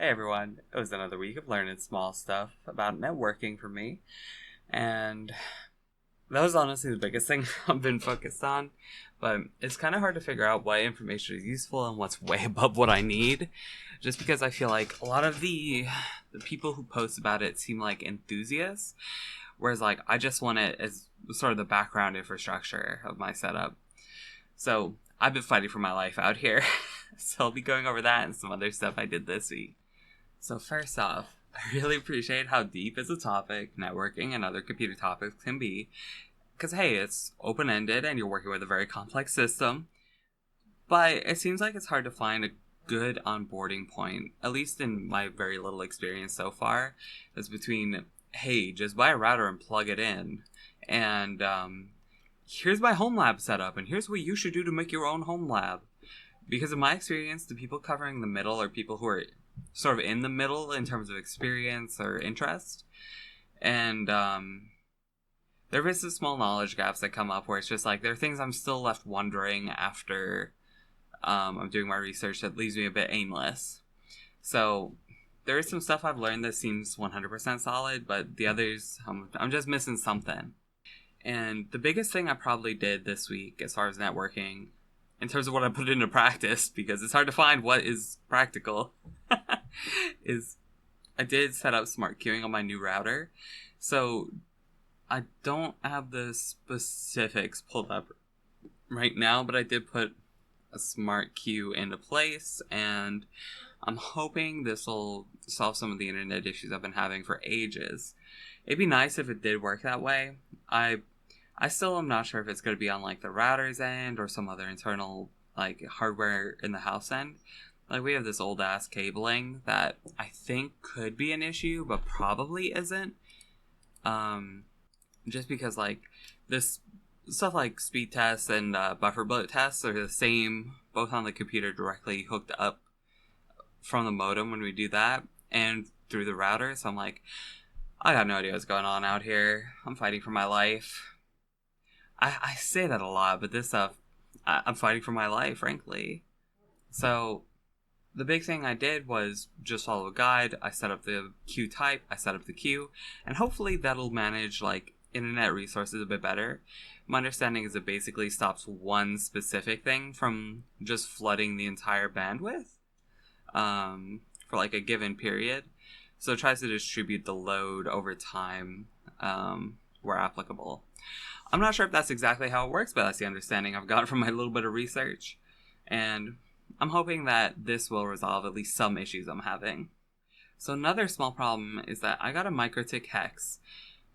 Hey everyone, it was another week of learning small stuff about networking for me, and that was honestly the biggest thing I've been focused on. But it's kind of hard to figure out what information is useful and what's way above what I need, just because I feel like a lot of the people who post about it seem like enthusiasts, whereas like I just want it as sort of the background infrastructure of my setup. So I've been fighting for my life out here, so I'll be going over that and some other stuff I did this week. So first off, I really appreciate how deep as a topic networking and other computer topics can be. Because hey, it's open-ended and you're working with a very complex system. But it seems like it's hard to find a good onboarding point, at least in my very little experience so far, that's between, hey, just buy a router and plug it in. And here's my home lab setup, and here's what you should do to make your own home lab. Because in my experience, the people covering the middle are people who are sort of in the middle in terms of experience or interest. And there is some small knowledge gaps that come up where it's just like there are things I'm still left wondering after I'm doing my research that leaves me a bit aimless. So there is some stuff I've learned that seems 100% solid, but the others, I'm just missing something. And the biggest thing I probably did this week as far as networking, in terms of what I put into practice, because it's hard to find what is practical, is I did set up smart queuing on my new router. So I don't have the specifics pulled up right now, but I did put a smart queue into place, and I'm hoping this will solve some of the internet issues I've been having for ages. It'd be nice if it did work that way. I still am not sure if it's going to be on like the router's end or some other internal like hardware in the house end. Like we have this old ass cabling that I think could be an issue, but probably isn't. Just because like this stuff like speed tests and buffer bloat tests are the same both on the computer directly hooked up from the modem when we do that and through the router. So I'm like, I got no idea what's going on out here. I'm fighting for my life. I say that a lot, but this stuff, I'm fighting for my life, frankly. So the big thing I did was just follow a guide. I set up the queue type, I set up the queue, and hopefully that'll manage like internet resources a bit better. My understanding is it basically stops one specific thing from just flooding the entire bandwidth for like a given period. So it tries to distribute the load over time where applicable. I'm not sure if that's exactly how it works, but that's the understanding I've got from my little bit of research. And I'm hoping that this will resolve at least some issues I'm having. So another small problem is that I got a MikroTik hex,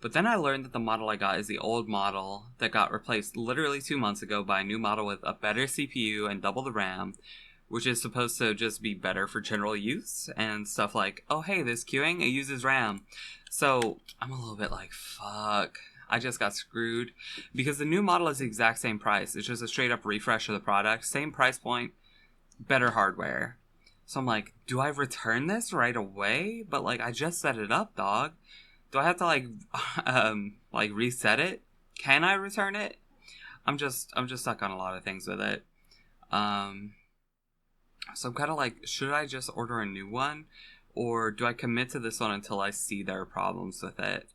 but then I learned that the model I got is the old model that got replaced literally 2 months ago by a new model with a better CPU and double the RAM, which is supposed to just be better for general use and stuff like, oh hey, this queuing, it uses RAM. So I'm a little bit like, fuck, I just got screwed. Because the new model is the exact same price. It's just a straight up refresh of the product. Same price point, better hardware. So I'm like, do I return this right away? But like, I just set it up, dog. Do I have to like reset it? Can I return it? I'm just stuck on a lot of things with it. So I'm kind of like, should I just order a new one? Or do I commit to this one until I see there are problems with it?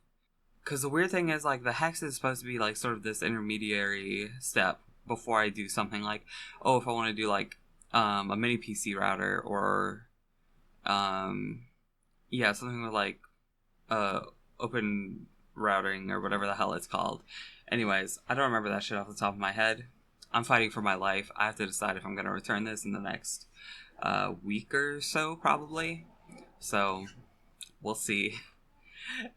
Because the weird thing is, like, the hex is supposed to be, like, sort of this intermediary step before I do something like, oh, if I want to do, like, a mini PC router or, yeah, something with, like, open routing or whatever the hell it's called. Anyways, I don't remember that shit off the top of my head. I'm fighting for my life. I have to decide if I'm going to return this in the next week or so, probably. So, we'll see.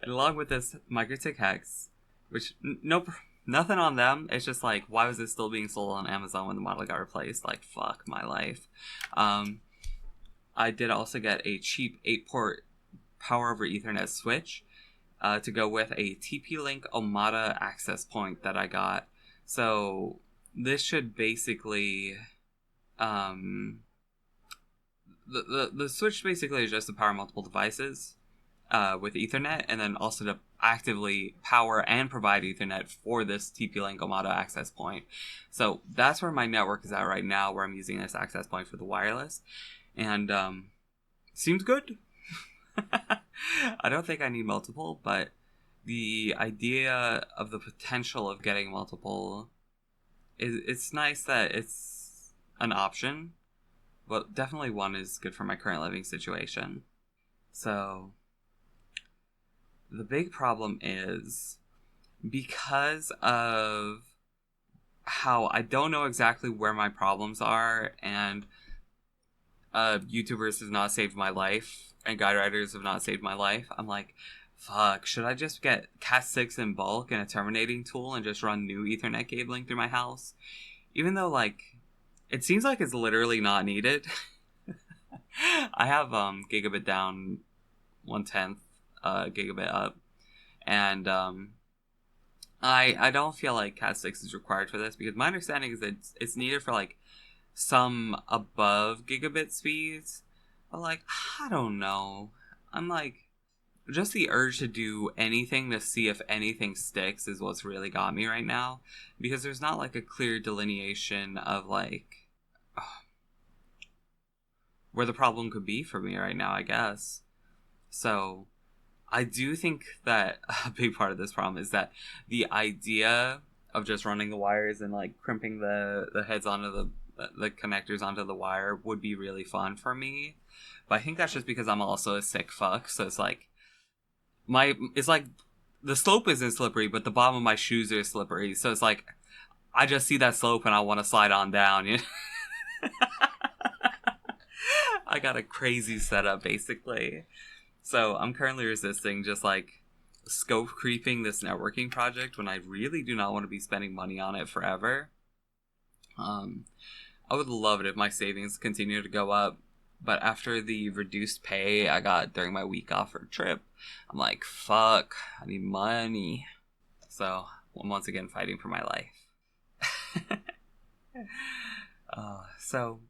And along with this MikroTik hex, which nothing on them. It's just like, why was it still being sold on Amazon when the model got replaced? Like, fuck my life. I did also get a cheap 8-port power over Ethernet switch to go with a TP-Link Omada access point that I got. So this should basically the switch basically is just to power multiple devices with Ethernet, and then also to actively power and provide Ethernet for this TP-Link Omada access point. So that's where my network is at right now, where I'm using this access point for the wireless. And seems good. I don't think I need multiple, but the idea of the potential of getting multiple it's nice that it's an option, but definitely one is good for my current living situation. So the big problem is because of how I don't know exactly where my problems are, and YouTubers have not saved my life, and guide writers have not saved my life. I'm like, fuck, should I just get Cat 6 in bulk and a terminating tool and just run new Ethernet cabling through my house? Even though, like, it seems like it's literally not needed. I have gigabit down, 1/10 gigabit up, and I don't feel like Cat 6 is required for this, because my understanding is that it's needed for like some above gigabit speeds. But like, I don't know. I'm like, just the urge to do anything to see if anything sticks is what's really got me right now, because there's not like a clear delineation of like where the problem could be for me right now, I guess. So I do think that a big part of this problem is that the idea of just running the wires and like crimping the heads onto the connectors onto the wire would be really fun for me. But I think that's just because I'm also a sick fuck. So it's like it's like the slope isn't slippery, but the bottom of my shoes are slippery. So it's like I just see that slope and I want to slide on down. You know? I got a crazy setup basically. So I'm currently resisting just like scope creeping this networking project when I really do not want to be spending money on it forever. I would love it if my savings continue to go up, but after the reduced pay I got during my week off for a trip, I'm like, fuck, I need money. So I'm once again fighting for my life. So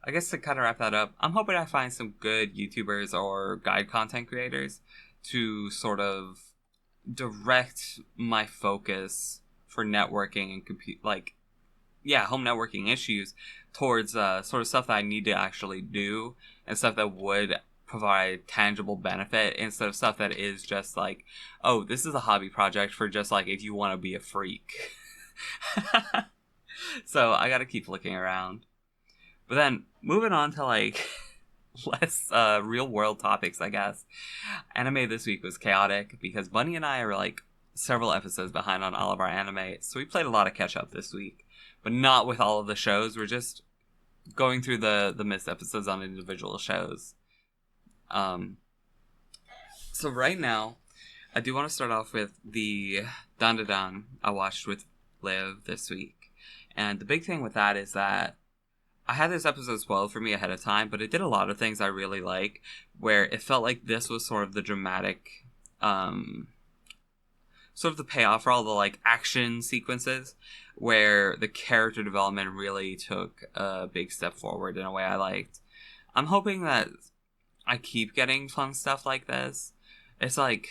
I guess to kind of wrap that up, I'm hoping I find some good YouTubers or guide content creators to sort of direct my focus for networking and home networking issues towards sort of stuff that I need to actually do and stuff that would provide tangible benefit instead of stuff that is just like, oh, this is a hobby project for just like if you want to be a freak. So I gotta keep looking around. But then moving on to like less real world topics, I guess. Anime this week was chaotic because Bunny and I are like several episodes behind on all of our anime, so we played a lot of catch up this week, but not with all of the shows. We're just going through the missed episodes on individual shows. So right now, I do want to start off with the Dan Dan I watched with Liv this week, and the big thing with that is that I had this episode spoiled for me ahead of time, but it did a lot of things I really like, where it felt like this was sort of the dramatic, sort of the payoff for all the, like, action sequences, where the character development really took a big step forward in a way I liked. I'm hoping that I keep getting fun stuff like this. It's like,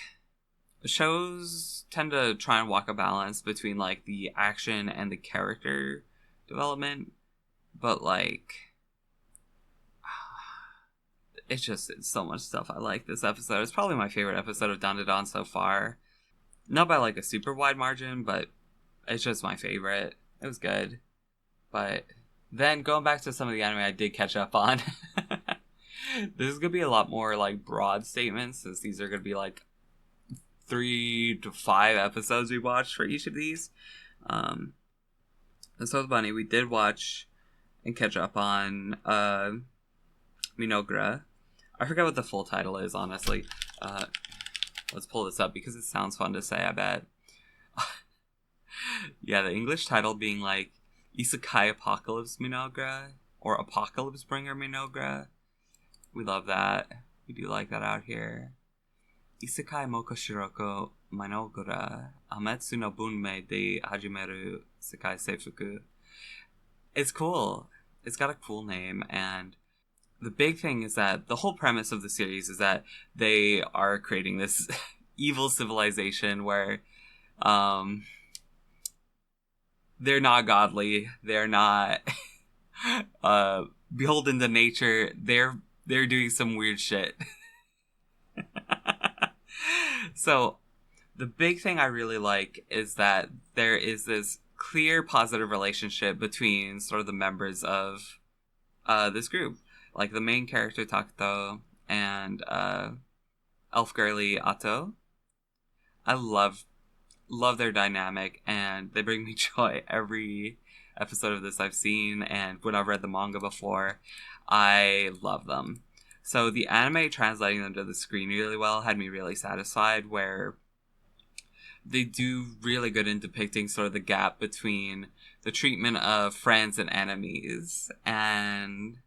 shows tend to try and walk a balance between, like, the action and the character development, but like it's so much stuff I like this episode. It's probably my favorite episode of Dan Dan so far, not by like a super wide margin, but it's just my favorite. It was good. But then going back to some of the anime I did catch up on, this is gonna be a lot more like broad statements, since these are gonna be like 3 to 5 episodes we watched for each of these. And so with Bunny, we did watch and catch up on Minogra. I forget what the full title is, honestly. Let's pull this up because it sounds fun to say, I bet. Yeah, the English title being like Isekai Apocalypse Minogra or Apocalypse Bringer Minogra. We love that. We do like that out here. Isekai Mokoshiroko Minogra Ametsu no Bunmei de Hajimeru Sekai Seifuku. It's cool. It's got a cool name, and the big thing is that the whole premise of the series is that they are creating this evil civilization where they're not godly, they're not beholden to nature, they're they're doing some weird shit. So the big thing I really like is that there is this clear positive relationship between sort of the members of this group. Like the main character Takuto and elf girly Ato. I love their dynamic, and they bring me joy every episode of this I've seen, and when I've read the manga before, I love them. So the anime translating them to the screen really well had me really satisfied, where they do really good in depicting sort of the gap between the treatment of friends and enemies, and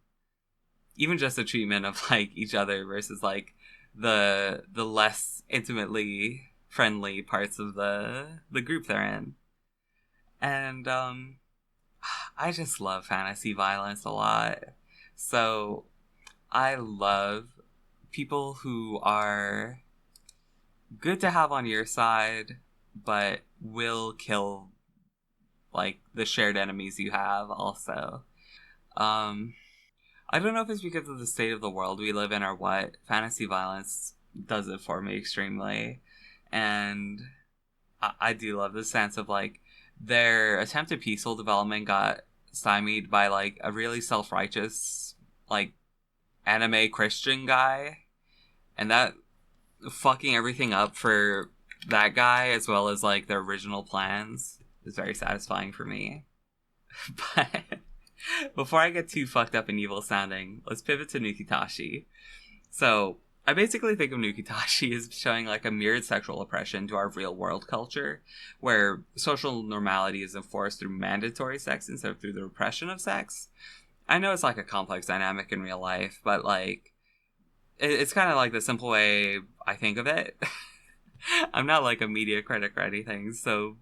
even just the treatment of like each other versus like the less intimately friendly parts of the group they're in. And I just love fantasy violence a lot. So I love people who are good to have on your side, but will kill like the shared enemies you have also. I don't know if it's because of the state of the world we live in or what. Fantasy violence does it for me extremely. And I do love the sense of like their attempt at peaceful development got stymied by like a really self-righteous like anime Christian guy, and that fucking everything up for that guy as well as like their original plans is very satisfying for me. But before I get too fucked up and evil sounding, let's pivot to Nukitashi. So I basically think of Nukitashi as showing like a mirrored sexual oppression to our real world culture, where social normality is enforced through mandatory sex instead of through the repression of sex. I know it's like a complex dynamic in real life, but like it's kind of like the simple way I think of it. I'm not like a media critic or anything, so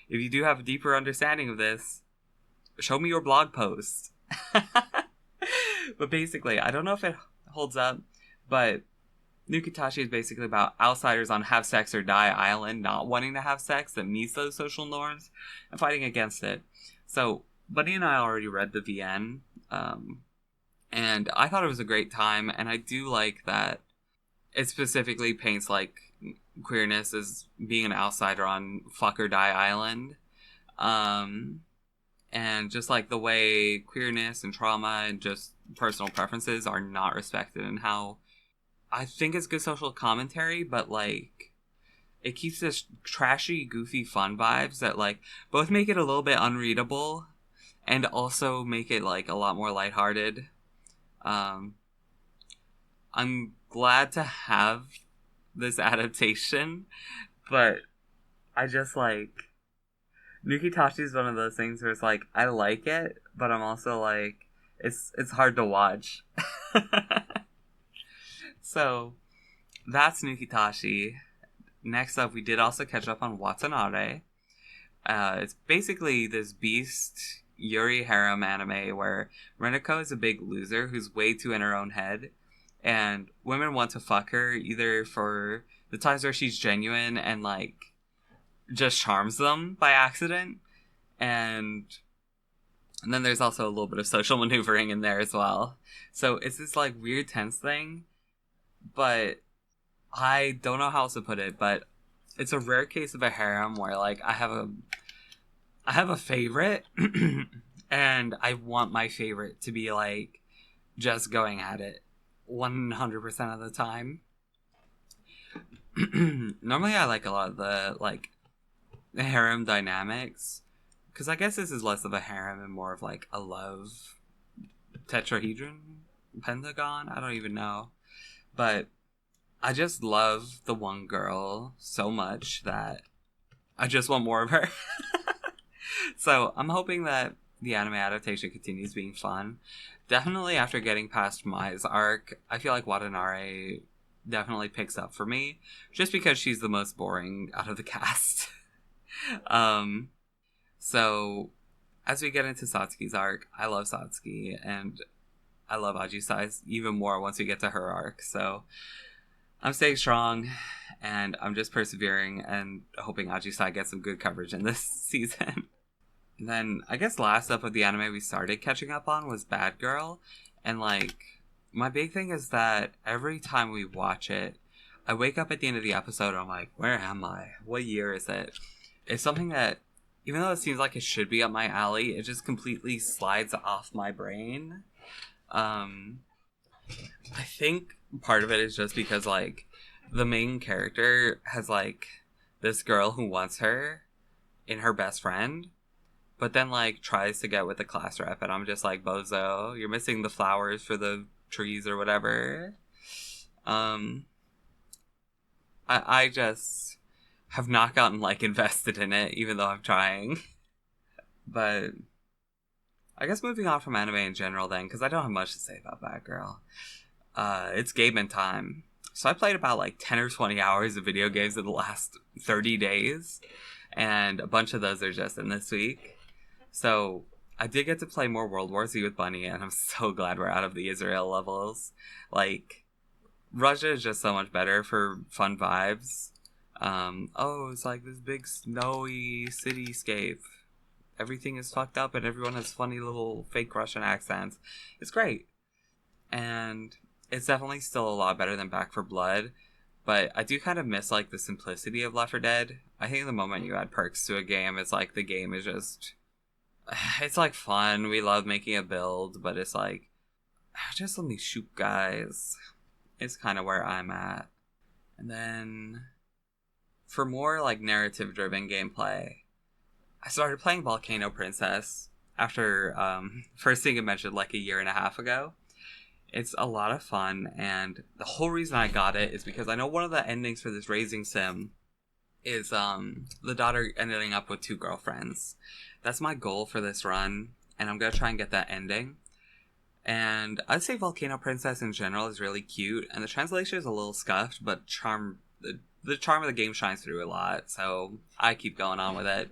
if you do have a deeper understanding of this, show me your blog post. But basically, I don't know if it holds up, but Nukitashi is basically about outsiders on have sex or die island not wanting to have sex that meets those social norms and fighting against it. So Buddy and I already read the VN, and I thought it was a great time, and I do like that it specifically paints like queerness as being an outsider on fuck or die island. And just like the way queerness and trauma and just personal preferences are not respected, and how I think it's good social commentary, but like it keeps this trashy, goofy fun vibes that like both make it a little bit unreadable and also make it like a lot more lighthearted. I'm glad to have this adaptation, but I just like Nukitashi is one of those things where it's like I like it, but I'm also like it's hard to watch. So that's Nukitashi. Next up, we did also catch up on Watanabe. It's basically this beast Yuri harem anime where Renako is a big loser who's way too in her own head, and women want to fuck her either for the times where she's genuine and like just charms them by accident, and then there's also a little bit of social maneuvering in there as well. So it's this like weird tense thing, but I don't know how else to put it, but it's a rare case of a harem where like I have a favorite and I want my favorite to be like just going at it 100% of the time. Normally I like a lot of the like the harem dynamics, because I guess this is less of a harem and more of like a love tetrahedron, pentagon, I don't even know, but I just love the one girl so much that I just want more of her. So I'm hoping that the anime adaptation continues being fun. Definitely after getting past Mai's arc, I feel like Watanabe definitely picks up for me, just because she's the most boring out of the cast. So as we get into Satsuki's arc, I love Satsuki, and I love Ajisai's even more once we get to her arc. So I'm staying strong, and I'm just persevering and hoping Ajisai gets some good coverage in this season. And then I guess last up of the anime we started catching up on was Bad Girl, and like My big thing is that every time we watch it, I wake up at the end of the episode and I'm like, where am I? What year is it? It's something that, even though it seems like it should be up my alley, it just completely slides off my brain. I think part of it is just because, like, the main character has, like, this girl who wants her in her best friend, but then, like, tries to get with the class rep, and I'm just like, bozo, you're missing the flowers for the trees or whatever. I just have not gotten, like, invested in it, even though I'm trying. But I guess moving on from anime in general then, because I don't have much to say about Batgirl. It's gaming time. So I played about like 10 or 20 hours of video games in the last 30 days. And a bunch of those are just in this week. So I did get to play more World War Z with Bunny, and I'm so glad we're out of the Israel levels. Like, Russia is just so much better for fun vibes. It's like this big snowy cityscape. Everything is fucked up and everyone has funny little fake Russian accents. It's great. And it's definitely still a lot better than Back 4 Blood. But I do kind of miss, like, the simplicity of Left 4 Dead. I think the moment you add perks to a game, it's like the game is just... It's, like, fun. We love making a build, but it's like... Just let me shoot guys. It's kind of where I'm at. And then... For more, like, narrative-driven gameplay, I started playing Volcano Princess after first seeing it mentioned, like, a year and a half ago. It's a lot of fun, and the whole reason I got it is because I know one of the endings for this racing sim is the daughter ending up with two girlfriends. That's my goal for this run, and I'm going to try and get that ending. And I'd say Volcano Princess in general is really cute, and the translation is a little scuffed, but the charm of the game shines through a lot, so I keep going on with it.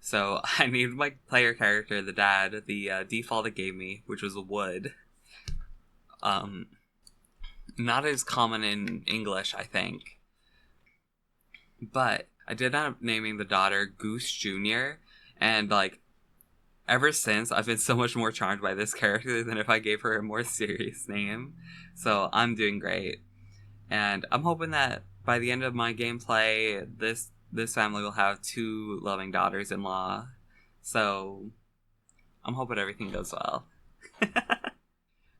So I named my player character, the dad, the default it gave me, which was a wood. Not as common in English, I think. But I did end up naming the daughter Goose Jr., and, like, ever since, I've been so much more charmed by this character than if I gave her a more serious name. So I'm doing great. And I'm hoping that by the end of my gameplay, this family will have two loving daughters-in-law. So I'm hoping everything goes well.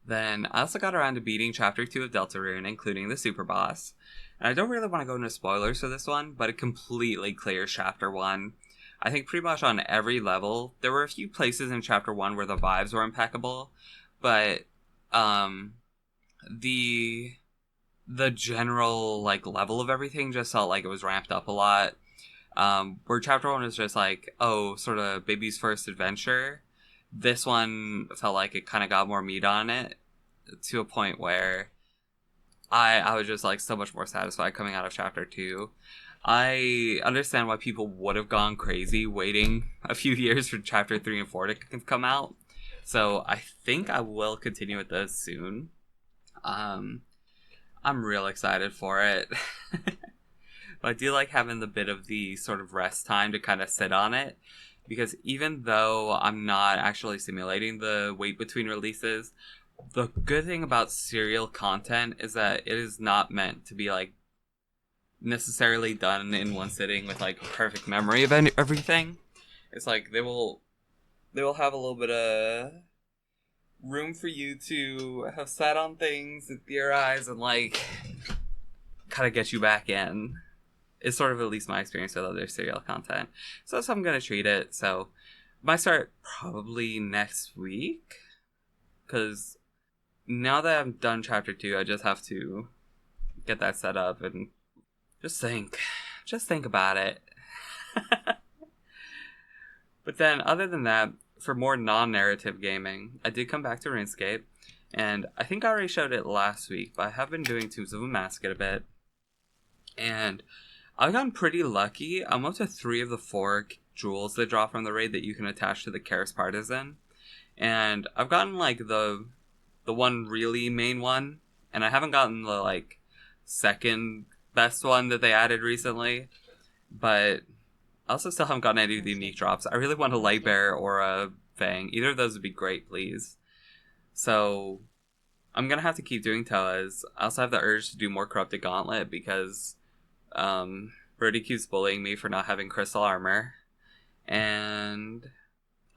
Then I also got around to beating Chapter 2 of Deltarune, including the Super Boss. And I don't really want to go into spoilers for this one, but it completely clears Chapter 1. I think pretty much on every level. There were a few places in Chapter 1 where the vibes were impeccable, but the general, like, level of everything just felt like it was ramped up a lot. Where Chapter 1 was just like, oh, sort of baby's first adventure. This one felt like it kind of got more meat on it, to a point where I was just, like, so much more satisfied coming out of Chapter 2. I understand why people would have gone crazy waiting a few years for Chapter 3 and 4 to come out. So I think I will continue with those soon. I'm real excited for it. But I do like having the bit of the sort of rest time to kind of sit on it. Because even though I'm not actually simulating the wait between releases, the good thing about serial content is that it is not meant to be, like, necessarily done in one sitting with, like, perfect memory of everything. It's like they will have a little bit of room for you to have sat on things and theorize and, like, kind of get you back in. It's sort of at least my experience with other serial content. So that's how I'm going to treat it. So might start probably next week. Because now that I've done Chapter 2, I just have to get that set up and just think. Just think about it. But then, other than that, for more non-narrative gaming, I did come back to RuneScape. And I think I already showed it last week, but I have been doing Tombs of Amascut a bit. And I've gotten pretty lucky. I'm up to 3 of the 4 jewels that drop from the raid that you can attach to the Karis Partisan. And I've gotten, like, the one really main one. And I haven't gotten the, like, second best one that they added recently. But I also still haven't gotten any of the unique drops. I really want a Lightbearer or a Fang. Either of those would be great, please. So I'm gonna have to keep doing Toas. I also have the urge to do more Corrupted Gauntlet because Brody keeps bullying me for not having crystal armor. And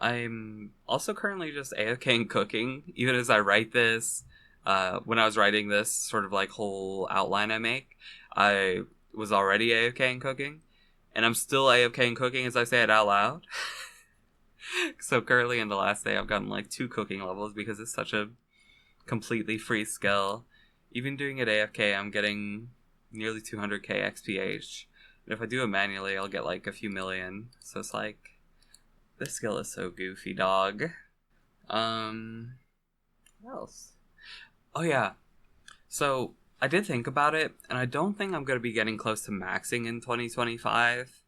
I'm also currently just AFKing cooking, even as I write this. When I was writing this sort of like whole outline I make, I was already AFKing cooking, and I'm still AFKing cooking as I say it out loud. So currently in the last day, I've gotten like 2 cooking levels because it's such a completely free skill. Even doing it AFK, I'm getting nearly 200k XPH. And if I do it manually, I'll get like a few million. So it's like, this skill is so goofy, dog. What else? Oh yeah. So I did think about it, and I don't think I'm gonna be getting close to maxing in 2025.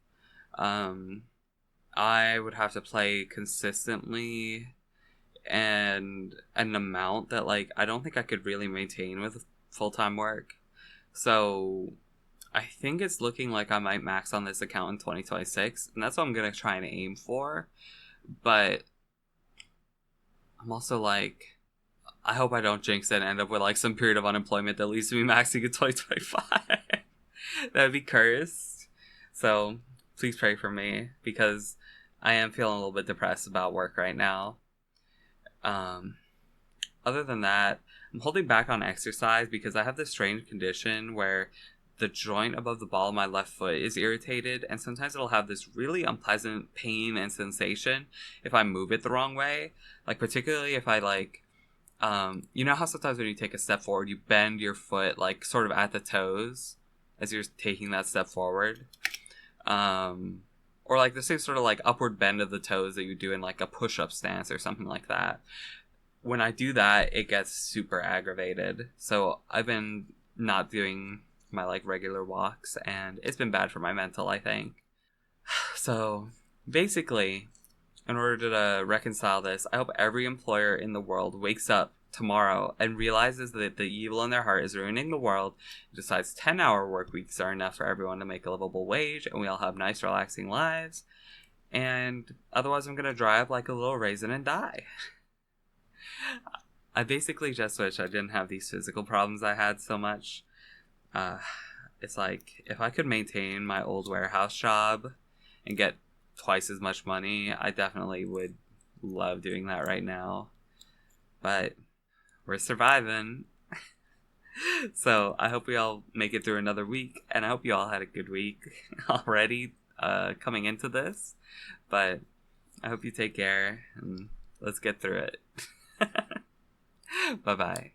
I would have to play consistently and an amount that like I don't think I could really maintain with full-time work. So I think it's looking like I might max on this account in 2026, and that's what I'm going to try and aim for. But I'm also like, I hope I don't jinx it and end up with like some period of unemployment that leads to me maxing in 2025. That would be cursed. So please pray for me because I am feeling a little bit depressed about work right now. Other than that, I'm holding back on exercise because I have this strange condition where the joint above the ball of my left foot is irritated, and sometimes it'll have this really unpleasant pain and sensation if I move it the wrong way. Like, particularly if I, like, you know how sometimes when you take a step forward, you bend your foot, like, sort of at the toes as you're taking that step forward? Or, like, the same sort of, like, upward bend of the toes that you do in, like, a push-up stance or something like that. When I do that, it gets super aggravated. So I've been not doing my like regular walks, and it's been bad for my mental, I think. So basically, in order to reconcile this, I hope every employer in the world wakes up tomorrow and realizes that the evil in their heart is ruining the world, and decides 10-hour work weeks are enough for everyone to make a livable wage, and we all have nice relaxing lives. And otherwise I'm gonna dry up like a little raisin and die. I basically just wish I didn't have these physical problems I had so much. It's like, if I could maintain my old warehouse job and get twice as much money, I definitely would love doing that right now. But we're surviving. So I hope we all make it through another week, and I hope you all had a good week already coming into this. But I hope you take care, and let's get through it. Bye-bye.